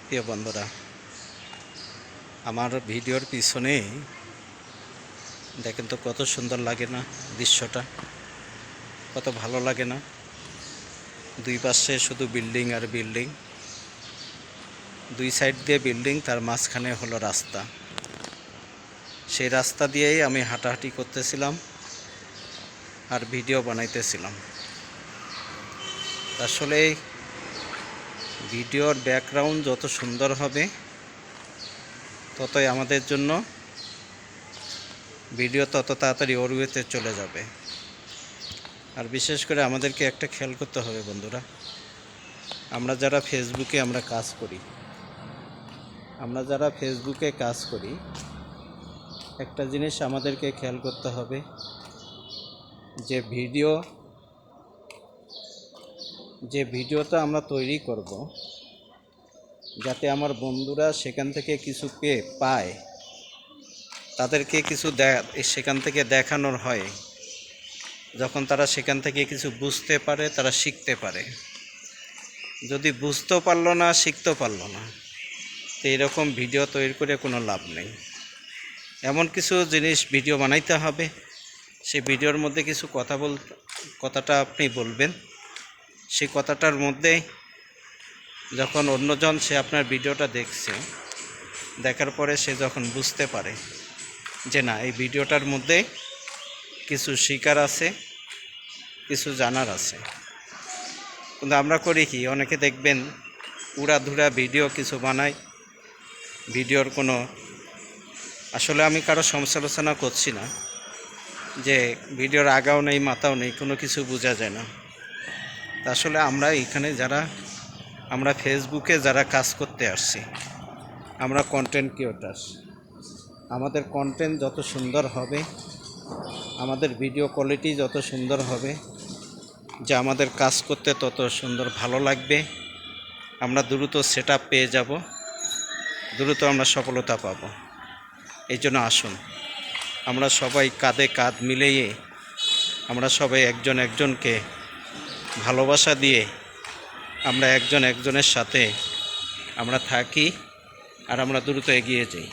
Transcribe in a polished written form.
প্রিয় বন্ধুরা, আমার ভিডিওর পিছনে দেখেন তো কত সুন্দর লাগে না দৃশ্যটা, কত ভালো লাগে না। দুই পাশে শুধু বিল্ডিং আর বিল্ডিং, দুই সাইড দিয়ে বিল্ডিং, তার মাঝখানে হলো রাস্তা। সেই রাস্তা দিয়েই আমি হাঁটাহাঁটি করতেছিলাম আর ভিডিও বানাইতেছিলাম। আসলে ভিডিওর ব্যাকগ্রাউন্ড যত সুন্দর হবে ততই আমাদের জন্য ভিডিও তত তাড়াতাড়ি ওরওয়েতে চলে যাবে। আর বিশেষ করে আমাদেরকে একটা খেয়াল করতে হবে বন্ধুরা, আমরা যারা ফেসবুকে কাজ করি, একটা জিনিস আমাদেরকে খেয়াল করতে হবে যে ভিডিওটা আমরা তৈরি করব যাতে আমার বন্ধুরা সেখান থেকে কিছু পায়, তাদেরকে কিছু সেখান থেকে দেখানোর হয়। যখন তারা সেখান থেকে কিছু বুঝতে পারে, তারা শিখতে পারে। যদি বুঝতেও পারলো না, শিখতেও পারলো না, তো এরকম ভিডিও তৈরি করে কোনো লাভ নেই। এমন কিছু জিনিস ভিডিও বানাইতে হবে, সেই ভিডিওর মধ্যে কিছু কথাটা আপনি বলবেন। সেই কথাটার মধ্যে যখন অন্যজন সে আপনার ভিডিওটা দেখছে, দেখার পরে সে যখন বুঝতে পারে যে না, এই ভিডিওটার মধ্যে কিছু শিকার আছে, কিছু জানার আছে। কিন্তু আমরা করি কি, অনেকে দেখবেন উড়াধুরা ভিডিও কিছু বানায়, ভিডিওর কোনো, আসলে আমি কারো সমালোচনা করছি না, যে ভিডিওর আগাও নেই মাথাও নেই, কোনো কিছু বোঝা যায় না। আসলে আমরা এখানে আমরা ফেসবুকে যারা কাজ করতে আসছি, আমরা কন্টেন্ট ক্রিয়েটর। আমাদের কন্টেন্ট যত সুন্দর হবে, আমাদের ভিডিও কোয়ালিটি যত সুন্দর হবে, যে আমাদের কাজ করতে তত সুন্দর ভালো লাগবে। আমরা দ্রুত সেটআপ পেয়ে যাব, দ্রুত আমরা সফলতা পাব। এই জন্য আসুন আমরা সবাই কাঁধে কাঁধ মিলিয়ে, আমরা সবাই একজন একজনকে ভালোবাসা দিয়ে আমরা একজন একজনের সাথে আমরা থাকি আর আমরা দ্রুত এগিয়ে যাই।